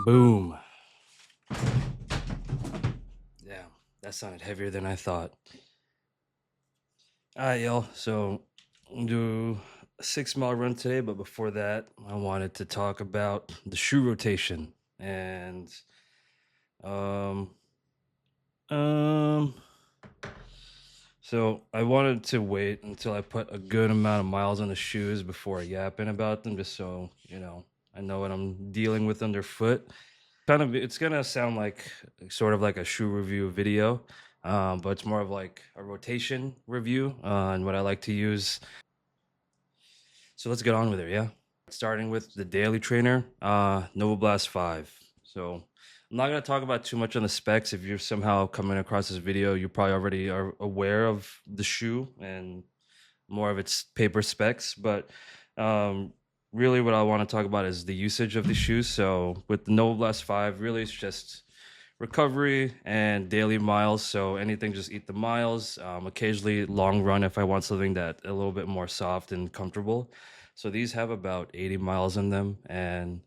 Boom. Yeah, that sounded heavier than I thought. All right, y'all. So, I'm do a 6 mile run today, but before that, I wanted to talk about the shoe rotation. And, um, um, so I wanted to wait until I put a good amount of miles on the shoes before yapping about them, just so, I know what I'm dealing with underfoot. It's gonna sound like sort of like a shoe review video, but it's more of like a rotation review and what I like to use. So let's get on with it. Yeah, starting with the daily trainer, Nova Blast 5. So I'm not gonna talk about too much on the specs. If you're somehow coming across this video, you probably already are aware of the shoe and more of its paper specs, but um, really what I want to talk about is the usage of the shoes. So with the Nova Blast 5, really it's just recovery and daily miles. So anything, just eat the miles. Occasionally long run if I want something that a little bit more soft and comfortable. So these have about 80 miles in them. And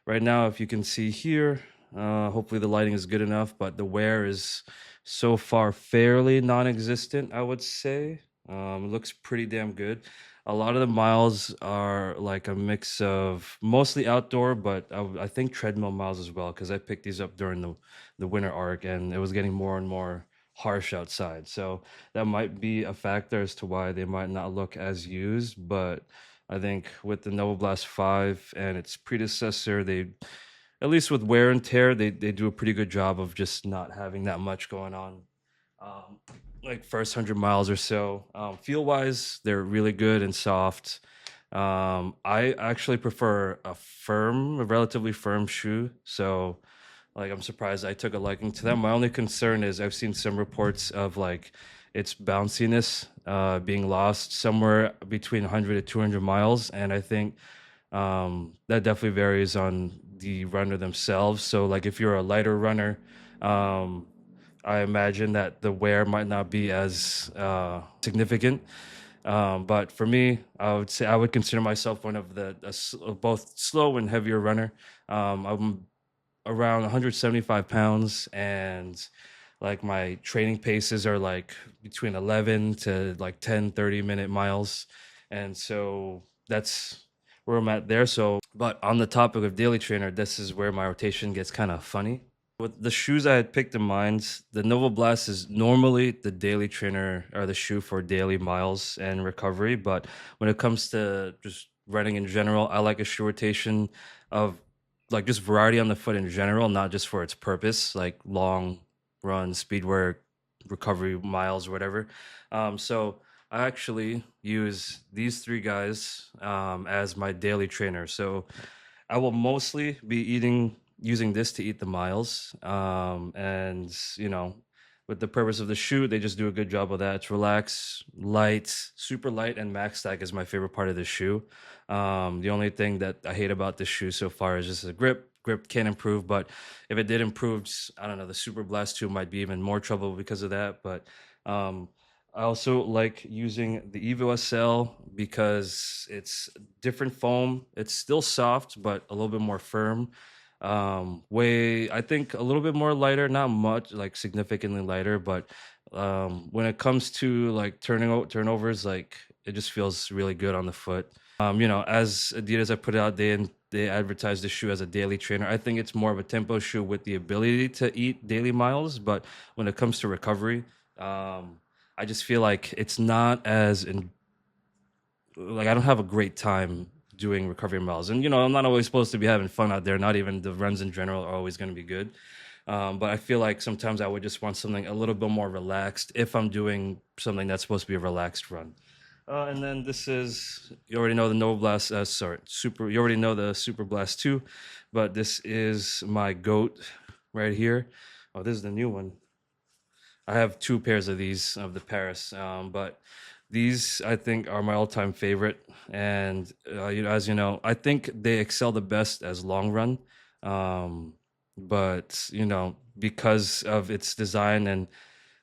right now, if you can see here, hopefully the lighting is good enough, but the wear is so far fairly non-existent, I would say. It looks pretty damn good. A lot of the miles are like a mix of mostly outdoor, but I think treadmill miles as well, because I picked these up during the winter arc and it was getting more and more harsh outside. So that might be a factor as to why they might not look as used. But I think with the Nova Blast 5 and its predecessor, they, at least with wear and tear, they do a pretty good job of just not having that much going on. Um, like first 100 miles or so. Feel wise, they're really good and soft. I actually prefer a relatively firm shoe. So, like, I'm surprised I took a liking to them. My only concern is I've seen some reports of like its bounciness being lost somewhere between 100 to 200 miles, and I think that definitely varies on the runner themselves. So, like, if you're a lighter runner, um, I imagine that the wear might not be as significant. But for me, I would say I would consider myself one of both slow and heavier runner. I'm around 175 pounds, and like my training paces are like between 11 to like 10, 30-minute miles. And so that's where I'm at there. So, but on the topic of daily trainer, this is where my rotation gets kind of funny. With the shoes I had picked in mind, the Nova Blast is normally the daily trainer or the shoe for daily miles and recovery. But when it comes to just running in general, I like a shoe rotation of like just variety on the foot in general, not just for its purpose, like long run, speed work, recovery miles, or whatever. So I actually use these three guys as my daily trainer. So I will mostly be using this to eat the miles. And with the purpose of the shoe, they just do a good job of that. It's relaxed, light, super light, and max stack is my favorite part of the shoe. The only thing that I hate about this shoe so far is just the grip. Grip can improve, but if it did improve, I don't know, the Superblast 2 might be even more trouble because of that. But um, I also like using the Evo SL because it's different foam. It's still soft, but a little bit more firm. Way, I think, a little bit more lighter, not much, like significantly lighter, but when it comes to like turnovers, like it just feels really good on the foot. As Adidas, I put it out, they advertise the shoe as a daily trainer. I think it's more of a tempo shoe with the ability to eat daily miles, but when it comes to recovery, I just feel like it's not as in like I don't have a great time doing recovery miles. And I'm not always supposed to be having fun out there. Not even the runs in general are always going to be good. But I feel like sometimes I would just want something a little bit more relaxed if I'm doing something that's supposed to be a relaxed run. And then this is, you already know the Nova Blast. You already know the Super Blast 2, but this is my goat right here. Oh, this is the new one. I have two pairs of these of the Paris, but these I think are my all-time favorite. And as you know, I think they excel the best as long run. Um, but because of its design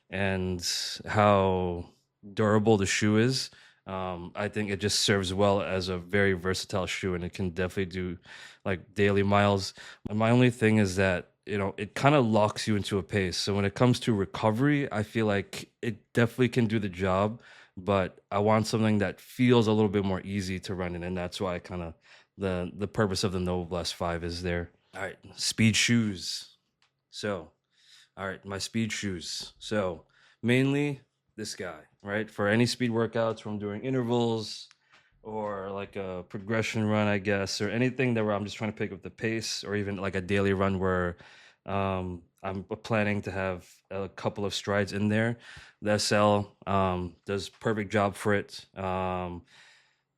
and how durable the shoe is, I think it just serves well as a very versatile shoe, and it can definitely do like daily miles. My only thing is that it kind of locks you into a pace. So when it comes to recovery, I feel like it definitely can do the job, but I want something that feels a little bit more easy to run in, and that's why I kind of the purpose of the Nova Blast 5 is there. All right, speed shoes. So, all right, my speed shoes. So, mainly this guy, right? For any speed workouts, from doing intervals or like a progression run, I guess, or anything that where I'm just trying to pick up the pace, or even like a daily run where I'm planning to have a couple of strides in there. The SL does perfect job for it.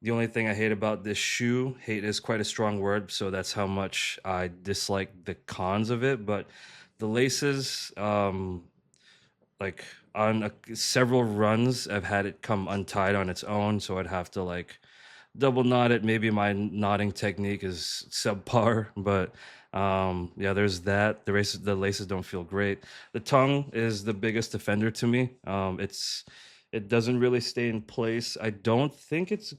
The only thing I hate about this shoe, hate is quite a strong word, so that's how much I dislike the cons of it. But the laces, like on several runs, I've had it come untied on its own, so I'd have to like double knot it. Maybe my knotting technique is subpar, but yeah, there's that. The laces don't feel great. The tongue is the biggest offender to me. It doesn't really stay in place. I don't think it's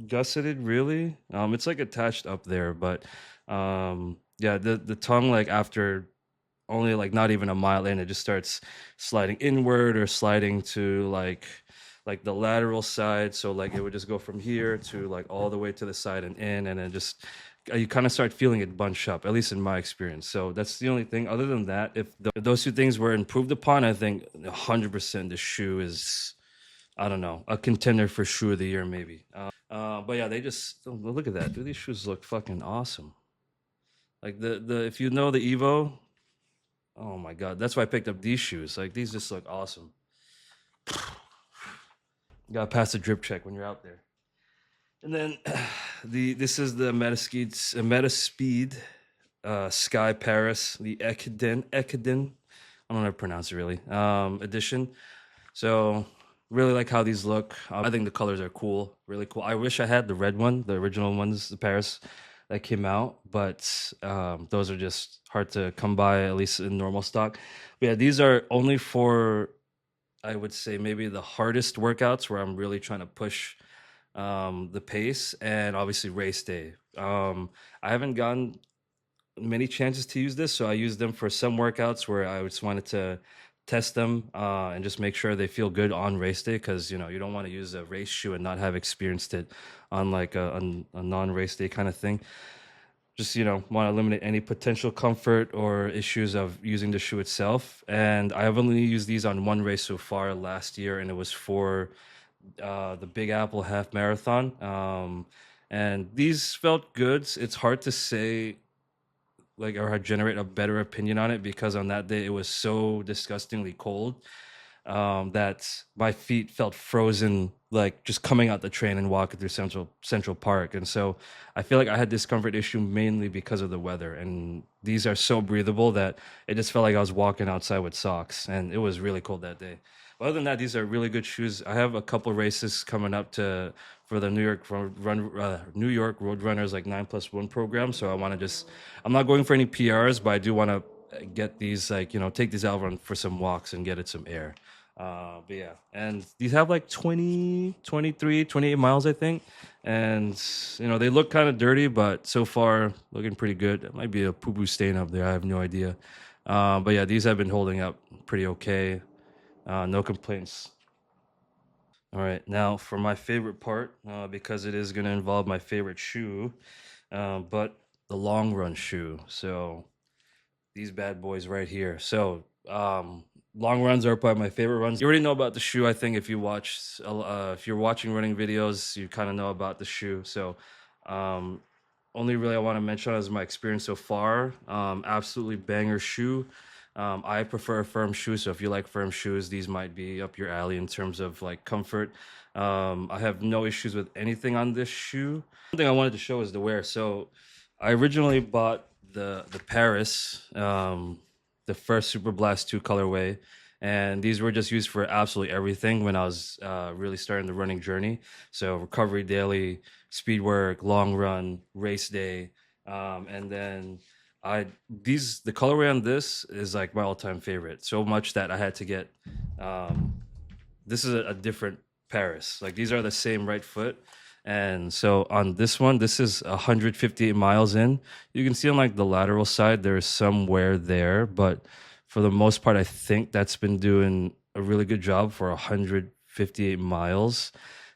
gusseted really. It's like attached up there, but yeah, the tongue, like after only like not even a mile in, it just starts sliding inward or sliding to like the lateral side. So like it would just go from here to like all the way to the side and in, and then just you kind of start feeling it bunch up, at least in my experience. So that's the only thing. Other than that, if those two things were improved upon, I think 100% the shoe is, I don't know, a contender for shoe of the year maybe. But yeah, they just look at that. Dude, these shoes look fucking awesome. Like the if you know the Evo, oh my god, that's why I picked up these shoes. Like these just look awesome. You gotta pass the drip check when you're out there. And then this is the Metaspeed Sky Paris, the Ekiden. I don't know how to pronounce it really. Edition. So really like how these look. I think the colors are cool, really cool. I wish I had the red one, the original ones, the Paris that came out, but those are just hard to come by, at least in normal stock. But yeah, these are only for, I would say, maybe the hardest workouts where I'm really trying to push the pace, and obviously race day. I haven't gotten many chances to use this, so I use them for some workouts where I just wanted to test them and just make sure they feel good on race day, because you don't want to use a race shoe and not have experienced it on like a non-race day kind of thing. Just want to eliminate any potential comfort or issues of using the shoe itself. And I have only used these on one race so far last year, and it was for the Big Apple half marathon. And these felt good. It's hard to say like or generate a better opinion on it, because on that day it was so disgustingly cold that my feet felt frozen, like just coming out the train and walking through Central Park. And so I feel like I had discomfort issue mainly because of the weather. And these are so breathable that it just felt like I was walking outside with socks, and it was really cold that day. But other than that, these are really good shoes. I have a couple races coming up to for the New York Roadrunners like 9+1 program. So I want to just, I'm not going for any PRs, but I do want to get these, like take these out run for some walks and get it some air. But yeah, and these have like 20, 23, 28 miles, I think. And they look kind of dirty, but so far looking pretty good. It might be a poo poo stain up there, I have no idea. But yeah, these have been holding up pretty okay. No complaints. All right, now for my favorite part, because it is going to involve my favorite shoe, but the long run shoe. So these bad boys right here. So long runs are probably my favorite runs. You already know about the shoe. I think if you're watching running videos, you kind of know about the shoe. So um, only really I want to mention is my experience so far. Absolutely banger shoe. I prefer a firm shoe, so if you like firm shoes, these might be up your alley in terms of like comfort. I have no issues with anything on this shoe. One thing I wanted to show is the wear. So I originally bought the Paris, the first Superblast 2 colorway, and these were just used for absolutely everything when I was really starting the running journey. So recovery daily, speed work, long run, race day, and then the colorway on this is like my all-time favorite. So much that I had to get this is a different Paris. Like these are the same right foot. And so on this one, this is 158 miles in. You can see on like the lateral side, there's some wear there, but for the most part, I think that's been doing a really good job for 158 miles.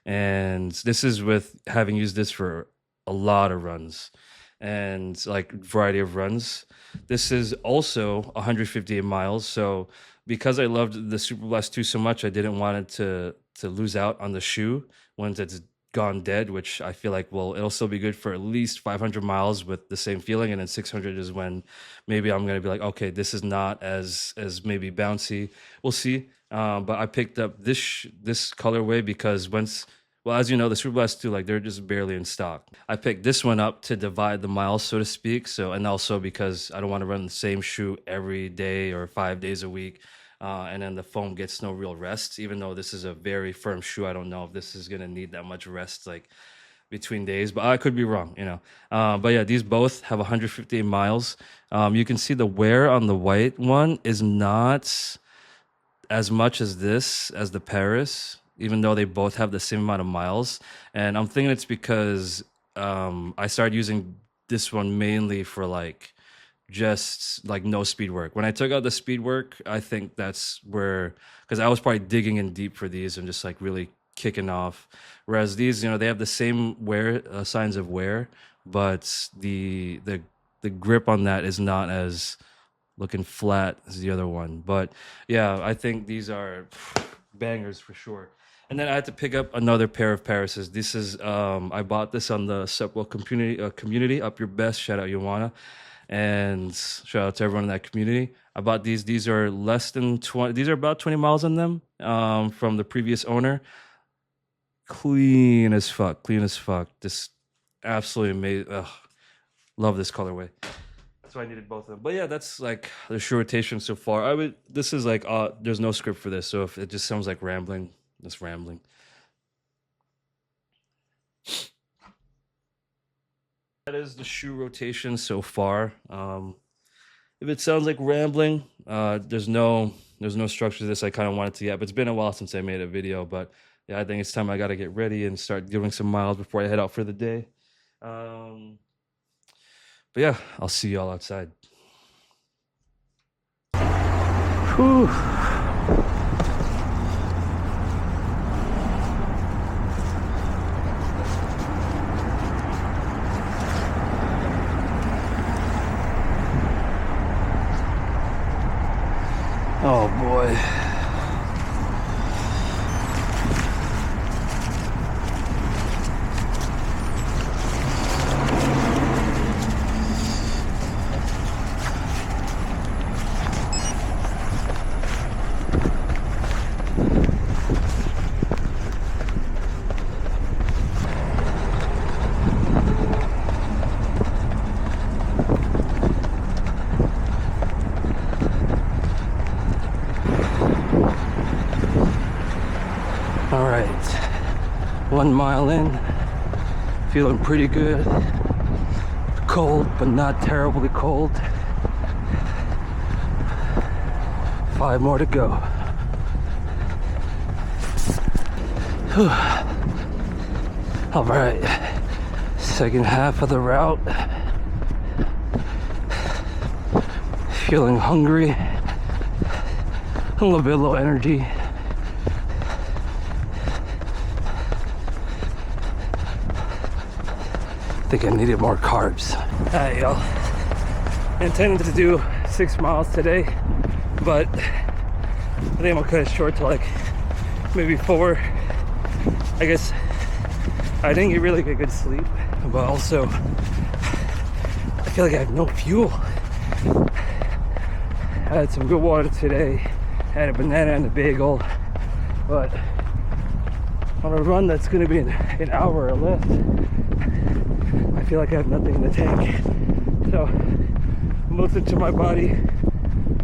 And this is with having used this for a lot of runs and like variety of runs. This is also 158 miles. So because I loved the Superblast 2 so much, I didn't want it to lose out on the shoe once it's gone dead, which I feel like, well, it'll still be good for at least 500 miles with the same feeling, and then 600 is when maybe I'm gonna be like, okay, this is not as maybe bouncy. We'll see. But I picked up this colorway because well, as you know, the Superblast 2, like they're just barely in stock. I picked this one up to divide the miles, so to speak. So, and also because I don't want to run the same shoe every day or 5 days a week. And then the foam gets no real rest, even though this is a very firm shoe. I don't know if this is going to need that much rest like between days, but I could be wrong, you know. But yeah, these both have 158 miles. You can see the wear on the white one is not as much as the Paris, even though they both have the same amount of miles. And I'm thinking it's because I started using this one mainly for like just like no speed work. When I took out the speed work, I think that's where, because I was probably digging in deep for these and just like really kicking off. Whereas these, you know, they have the same wear signs of wear, but the grip on that is not as looking flat as the other one. But yeah, I think these are bangers for sure. And then I had to pick up another pair of Parises. This is I bought this on the Supwell community. Up your best. Shout out Joanna. And shout out to everyone in that community. I bought these. These are less than 20. These are about 20 miles on them from the previous owner. Clean as fuck. Clean as fuck. Just absolutely amazing. Ugh, love this colorway. That's why I needed both of them. But yeah, that's like the shoe rotation so far. This is like, there's no script for this. So if it just sounds like rambling, just rambling. That is the shoe rotation so far. If it sounds like rambling, there's no structure to this. I kind of wanted to get, but it's been a while since I made a video. But yeah, I think it's time I got to get ready and start giving some miles before I head out for the day. But yeah, I'll see y'all outside. Whew. Oh boy. All right, 1 mile in, feeling pretty good. Cold, but not terribly cold. 5 more to go. Whew. All right, second half of the route. Feeling hungry, a little bit low energy. I think I needed more carbs. Alright, y'all. Intended to do 6 miles today, but I think I'm gonna cut it short to like maybe 4. I guess I didn't get really good sleep, but also I feel like I have no fuel. I had some good water today, had a banana and a bagel, but on a run that's gonna be an hour or less, I feel like I have nothing in the tank. So I'm listening to my body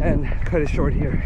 and cut it short here.